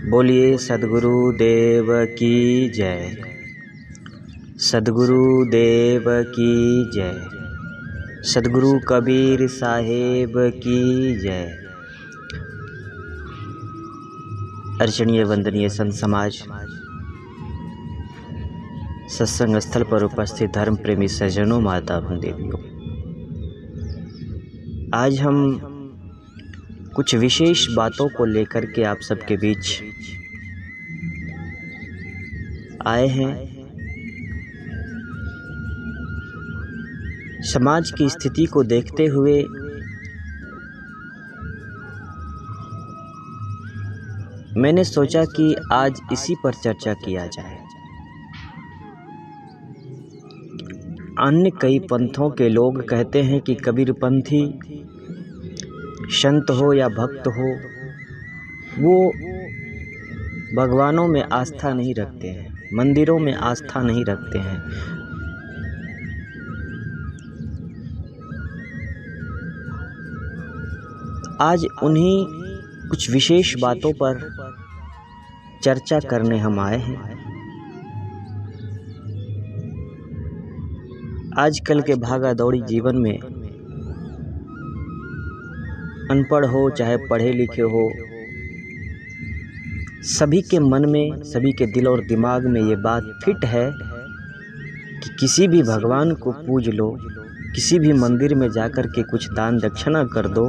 बोलिए सद्गुरु देव की जय। सद्गुरु देव की जय। सद्गुरु कबीर साहेब की जय। अर्चनीय वंदनीय संत समाज, सत्संग स्थल पर उपस्थित धर्म प्रेमी सज्जनों, माता देवियों, आज हम कुछ विशेष बातों को लेकर के आप सबके बीच आए हैं। समाज की स्थिति को देखते हुए मैंने सोचा कि आज इसी पर चर्चा किया जाए। अन्य कई पंथों के लोग कहते हैं कि कबीरपंथी संत हो या भक्त हो, वो भगवानों में आस्था नहीं रखते हैं, मंदिरों में आस्था नहीं रखते हैं। आज उन्हीं कुछ विशेष बातों पर चर्चा करने हम आए हैं। आजकल के भागा दौड़ी जीवन में अनपढ़ हो चाहे पढ़े लिखे हो, सभी के मन में, सभी के दिल और दिमाग में ये बात फिट है कि किसी भी भगवान को पूज लो, किसी भी मंदिर में जाकर के कुछ दान दक्षिणा कर दो,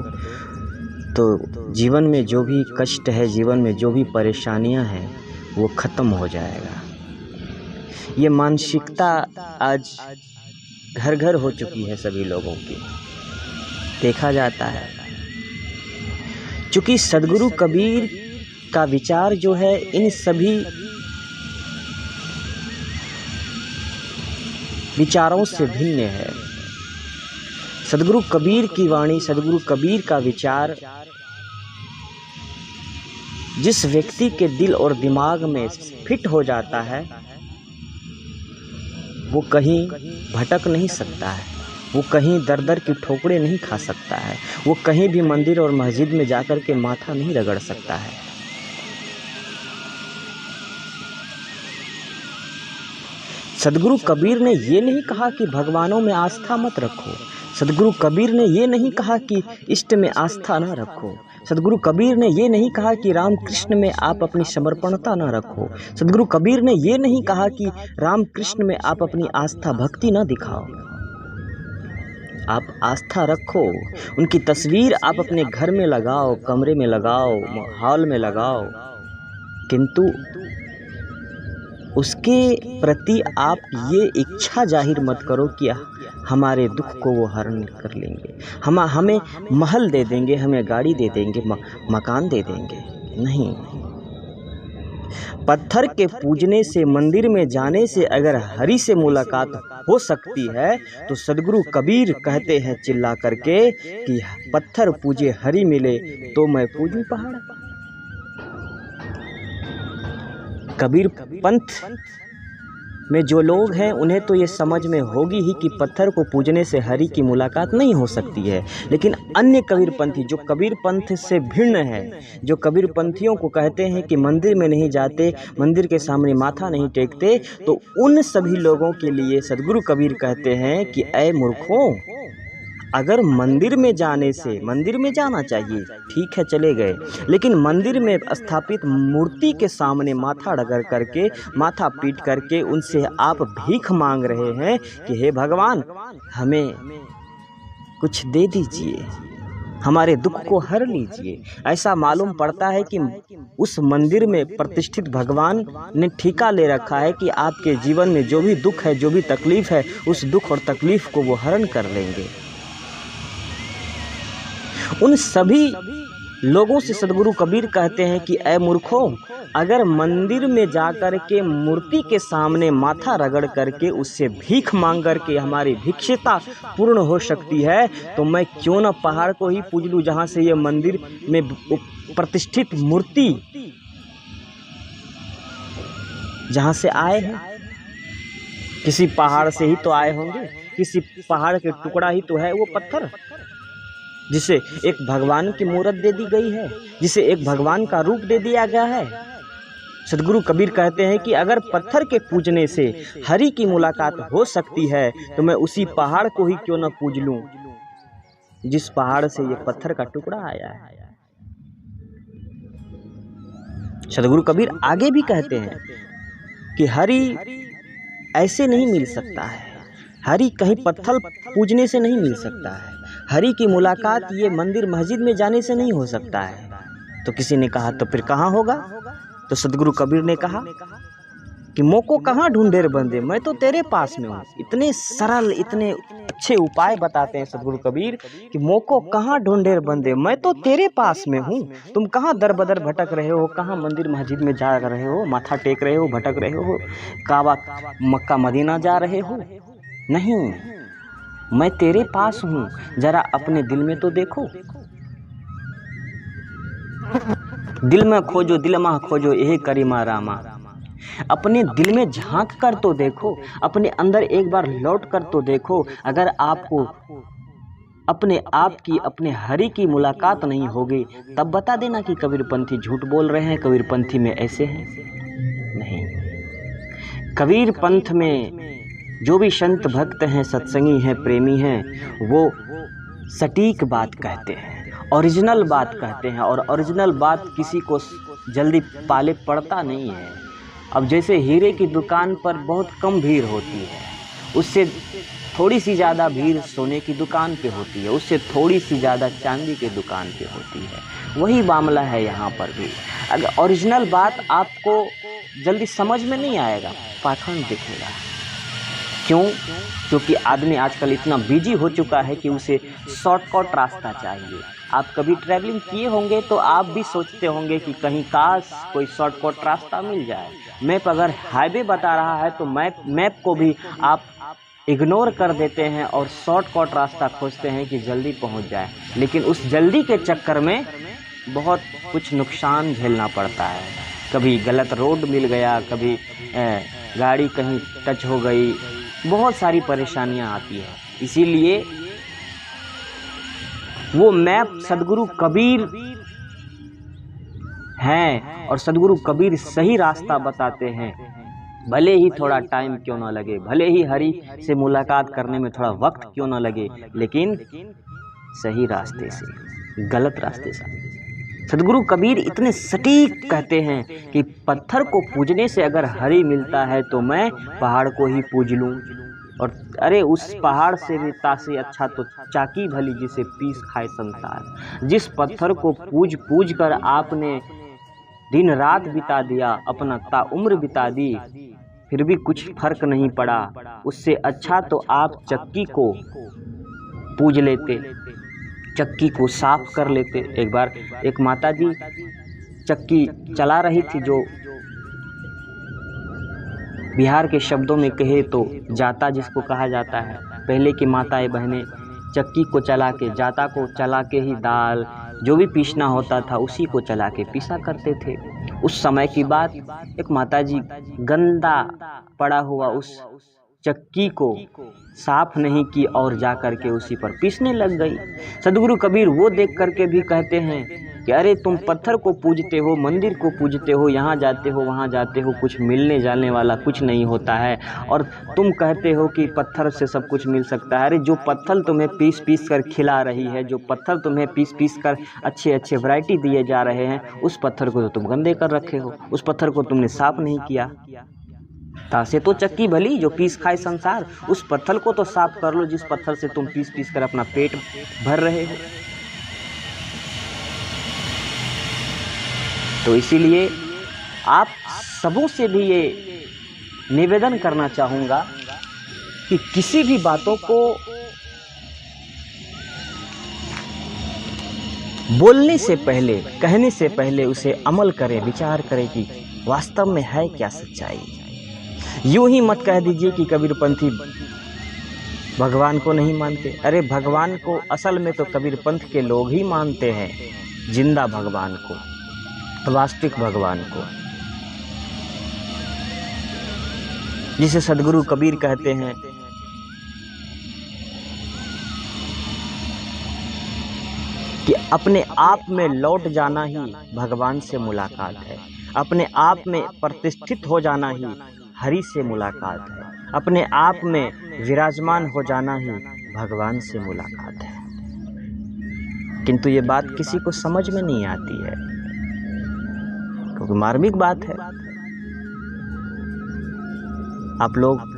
तो जीवन में जो भी कष्ट है, जीवन में जो भी परेशानियां हैं, वो ख़त्म हो जाएगा। ये मानसिकता आज घर घर हो चुकी है सभी लोगों की, देखा जाता है। क्योंकि सद्गुरु कबीर का विचार जो है इन सभी विचारों से भिन्न है। सद्गुरु कबीर की वाणी, सद्गुरु कबीर का विचार जिस व्यक्ति के दिल और दिमाग में फिट हो जाता है, वो कहीं भटक नहीं सकता है, वो कहीं दर दर की ठोकरें नहीं खा सकता है, वो कहीं भी मंदिर और मस्जिद में जाकर के माथा नहीं रगड़ सकता है। सद्गुरु कबीर ने ये नहीं कहा कि भगवानों में आस्था मत रखो। सद्गुरु कबीर ने ये नहीं कहा कि इष्ट में आस्था ना रखो। सद्गुरु कबीर ने ये नहीं कहा कि राम कृष्ण में आप अपनी समर्पणता ना रखो। सद्गुरु कबीर ने ये नहीं कहा कि राम कृष्ण में आप अपनी आस्था भक्ति ना दिखाओ। आप आस्था रखो, उनकी तस्वीर आप अपने घर में लगाओ, कमरे में लगाओ, हॉल में लगाओ, किंतु उसके प्रति आप ये इच्छा जाहिर मत करो कि हमारे दुख को वो हरण कर लेंगे, हमें महल दे देंगे, हमें गाड़ी दे देंगे, मकान दे देंगे। नहीं, पत्थर के पूजने से, मंदिर में जाने से अगर हरि से मुलाकात हो सकती है, तो सद्गुरु कबीर कहते हैं चिल्ला करके कि पत्थर पूजे हरि मिले तो मैं पूजूं पहाड़। कबीर पंथ में जो लोग हैं उन्हें तो ये समझ में होगी ही कि पत्थर को पूजने से हरि की मुलाकात नहीं हो सकती है। लेकिन अन्य कबीर पंथी जो कबीर पंथ से भिन्न है, जो कबीर पंथियों को कहते हैं कि मंदिर में नहीं जाते, मंदिर के सामने माथा नहीं टेकते, तो उन सभी लोगों के लिए सद्गुरु कबीर कहते हैं कि ऐ मूर्खों, अगर मंदिर में जाने से, मंदिर में जाना चाहिए, ठीक है चले गए, लेकिन मंदिर में स्थापित मूर्ति के सामने माथा रगड़ करके, माथा पीट करके उनसे आप भीख मांग रहे हैं कि हे भगवान, हमें कुछ दे दीजिए, हमारे दुख को हर लीजिए। ऐसा मालूम पड़ता है कि उस मंदिर में प्रतिष्ठित भगवान ने ठेका ले रखा है कि आपके जीवन में जो भी दुख है, जो भी तकलीफ है, उस दुख और तकलीफ को वो हरण कर लेंगे। उन सभी लोगों से सद्गुरु कबीर कहते हैं कि ऐ मूर्खों, अगर मंदिर में जाकर के मूर्ति के सामने माथा रगड़ करके उससे भीख मांग करके हमारी भिक्षिता पूर्ण हो सकती है, तो मैं क्यों न पहाड़ को ही पूज लूं जहां से ये मंदिर में प्रतिष्ठित मूर्ति जहां से आए हैं। किसी पहाड़ से ही तो आए होंगे, किसी पहाड़ के टुकड़ा ही तो है वो पत्थर, जिसे एक भगवान की मूर्त दे दी गई है, जिसे एक भगवान का रूप दे दिया गया है। सदगुरु कबीर कहते हैं कि अगर पत्थर के पूजने से हरि की मुलाकात हो सकती है तो मैं उसी पहाड़ को ही क्यों न पूज लूं जिस पहाड़ से ये पत्थर का टुकड़ा आया है। सदगुरु कबीर आगे भी कहते हैं कि हरि ऐसे नहीं मिल सकता है, हरि कहीं पत्थर पूजने से नहीं मिल सकता है, हरि की मुलाकात ये मंदिर मस्जिद में जाने से नहीं हो सकता है। तो किसी ने कहा तो फिर कहाँ होगा? तो सदगुरु कबीर ने कहा कि मोको कहाँ ढूंढे रे बंदे, मैं तो तेरे पास में हूँ। इतने सरल इतने अच्छे उपाय बताते हैं सदगुरु कबीर कि मोको कहाँ ढूंढे रे बंदे, मैं तो तेरे पास में हूँ। तुम कहाँ दर बदर भटक रहे हो, कहाँ मंदिर मस्जिद में जा रहे हो, माथा टेक रहे हो, भटक रहे हो, काबा मक्का मदीना जा रहे हो? नहीं, मैं तेरे पास हूँ, जरा अपने दिल में तो देखो। दिल में खोजो, दिल में खोजो, यही करीमा रामा। अपने दिल में झांक कर तो देखो, अपने अंदर एक बार लौट कर तो देखो। अगर आपको अपने आप की, अपने हरि की मुलाकात नहीं होगी तब बता देना कि कबीरपंथी झूठ बोल रहे हैं, कबीरपंथी में ऐसे हैं। नहीं, कबीर पंथ में जो भी संत भक्त हैं, सत्संगी हैं, प्रेमी हैं, वो सटीक बात कहते हैं, ओरिजिनल बात कहते हैं। और ओरिजिनल बात किसी को जल्दी पाले पड़ता नहीं है। अब जैसे हीरे की दुकान पर बहुत कम भीड़ होती है, उससे थोड़ी सी ज़्यादा भीड़ सोने की दुकान पे होती है, उससे थोड़ी सी ज़्यादा चांदी की दुकान पे होती है। वही मामला है यहाँ पर भी। अगर ओरिजिनल बात आपको जल्दी समझ में नहीं आएगा, पाखंड दिखेगा। क्यों? क्योंकि आदमी आजकल इतना बिजी हो चुका है कि उसे शॉर्टकट रास्ता चाहिए। आप कभी ट्रैवलिंग किए होंगे तो आप भी सोचते होंगे कि कहीं काश कोई शॉर्टकट रास्ता मिल जाए। मैप अगर हाईवे बता रहा है तो मैप को भी आप इग्नोर कर देते हैं और शॉर्टकट रास्ता खोजते हैं कि जल्दी पहुंच जाए। लेकिन उस जल्दी के चक्कर में बहुत कुछ नुकसान झेलना पड़ता है। कभी गलत रोड मिल गया, कभी गाड़ी कहीं टच हो गई, बहुत सारी परेशानियां आती है। इसीलिए वो मैप सदगुरु कबीर हैं और सदगुरु कबीर सही रास्ता बताते हैं। भले ही थोड़ा टाइम क्यों ना लगे, भले ही हरि से मुलाकात करने में थोड़ा वक्त क्यों ना लगे, लेकिन सही रास्ते से, गलत रास्ते से। सदगुरु कबीर इतने सटीक कहते हैं कि पत्थर को पूजने से अगर हरि मिलता है तो मैं पहाड़ को ही पूज लूं। और अरे उस पहाड़ से भी तासे अच्छा तो चाकी भली जिसे पीस खाए संसार। जिस पत्थर को पूज पूज कर आपने दिन रात बिता दिया, अपना ताउम्र बिता दी, फिर भी कुछ फर्क नहीं पड़ा, उससे अच्छा तो आप चक्की को पूज लेते, चक्की को साफ कर लेते। एक बार एक माताजी चक्की चला रही थी, जो बिहार के शब्दों में कहे तो जाता जिसको कहा जाता है। पहले की माताएं बहनें चक्की को चला के, जाता को चला के ही दाल जो भी पीसना होता था उसी को चला के पीसा करते थे। उस समय की बात, एक माताजी गंदा पड़ा हुआ उस चक्की को साफ नहीं की और जा कर के उसी पर पीसने लग गई। सदगुरु कबीर वो देख करके भी कहते हैं कि अरे तुम पत्थर को पूजते हो, मंदिर को पूजते हो, यहाँ जाते हो वहाँ जाते हो, कुछ मिलने जाने वाला कुछ नहीं होता है, और तुम कहते हो कि पत्थर से सब कुछ मिल सकता है। अरे जो पत्थर तुम्हें पीस पीस कर खिला रही है, जो पत्थर तुम्हें पीस पीस कर अच्छे अच्छे वैरायटी दिए जा रहे हैं, उस पत्थर को तो तुम गंदे कर रखे हो, उस पत्थर को तुमने साफ नहीं किया। तासे तो चक्की भली जो पीस खाए संसार, उस पत्थर को तो साफ कर लो जिस पत्थर से तुम पीस पीस कर अपना पेट भर रहे हो। तो इसीलिए आप सबों से भी ये निवेदन करना चाहूँगा कि किसी भी बातों को बोलने से पहले, कहने से पहले उसे अमल करें, विचार करें कि वास्तव में है क्या सच्चाई। यूं ही मत कह दीजिए कि कबीरपंथी भगवान को नहीं मानते। अरे भगवान को असल में तो कबीरपंथ के लोग ही मानते हैं, जिंदा भगवान को, वास्तविक भगवान को, जिसे सदगुरु कबीर कहते हैं कि अपने आप में लौट जाना ही भगवान से मुलाकात है। अपने आप में प्रतिष्ठित हो जाना ही हरि से मुलाकात है। अपने आप में विराजमान हो जाना ही भगवान से मुलाकात है। किंतु ये बात किसी को समझ में नहीं आती है, क्योंकि मार्मिक बात है। आप लोग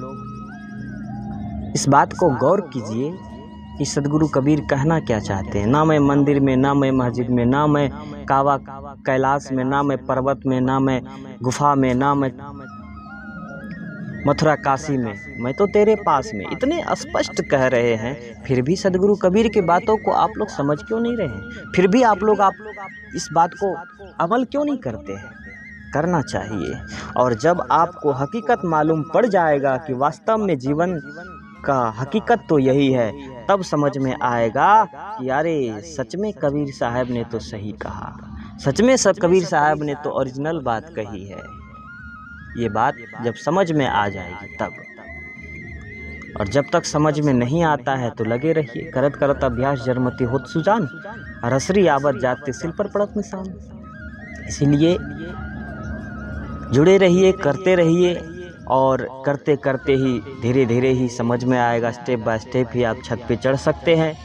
इस बात को गौर कीजिए कि सदगुरु कबीर कहना क्या चाहते हैं। ना मैं मंदिर में, ना मैं मस्जिद में, ना मैं कावा कैलाश में, ना मैं पर्वत में, ना मैं गुफा में, ना मैं मथुरा काशी में, मैं तो तेरे पास में। इतने स्पष्ट कह रहे हैं, फिर भी सदगुरु कबीर की बातों को आप लोग समझ क्यों नहीं रहे हैं? फिर भी आप लोग इस बात को अमल क्यों नहीं करते हैं? करना चाहिए। और जब आपको हकीकत मालूम पड़ जाएगा कि वास्तव में जीवन का हकीकत तो यही है, तब समझ में आएगा कि अरे सच में कबीर साहब ने तो सही कहा, सच में कबीर साहब ने तो ओरिजिनल बात कही है। ये बात जब समझ में आ जाएगी तब। और जब तक समझ में नहीं आता है तो लगे रहिए, करत करत अभ्यास जरमति होत सुजान, रसरी आवत जाते सिल पर पड़त निशान। इसीलिए जुड़े रहिए, करते रहिए, और करते करते ही धीरे धीरे ही समझ में आएगा। स्टेप बाय स्टेप ही आप छत पे चढ़ सकते हैं।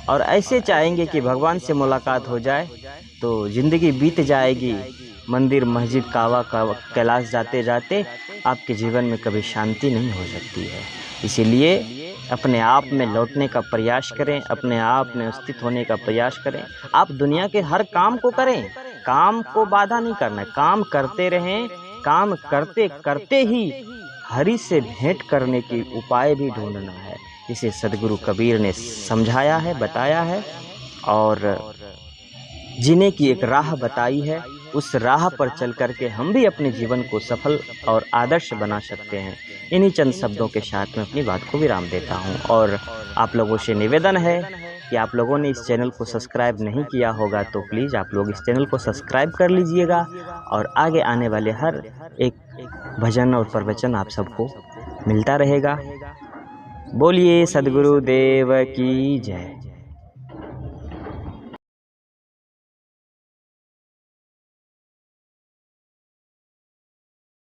और ऐसे चाहेंगे कि भगवान से मुलाकात हो जाए तो ज़िंदगी बीत जाएगी। मंदिर, मस्जिद, कावा कैलाश जाते जाते आपके जीवन में कभी शांति नहीं हो सकती है। इसीलिए अपने आप में लौटने का प्रयास करें, अपने आप में स्थित होने का प्रयास करें। आप दुनिया के हर काम को करें, काम को बाधा नहीं करना है, काम करते रहें। काम करते करते ही हरि से भेंट करने की उपाय भी ढूंढना है। इसे सदगुरु कबीर ने समझाया है, बताया है, और जीने की एक राह बताई है। उस राह पर चल करके हम भी अपने जीवन को सफल और आदर्श बना सकते हैं। इन्हीं चंद शब्दों के साथ में अपनी बात को विराम देता हूं। और आप लोगों से निवेदन है कि आप लोगों ने इस चैनल को सब्सक्राइब नहीं किया होगा तो प्लीज़ आप लोग इस चैनल को सब्सक्राइब कर लीजिएगा, और आगे आने वाले हर एक भजन और प्रवचन आप सबको मिलता रहेगा। बोलिए सद्गुरु देव की जय।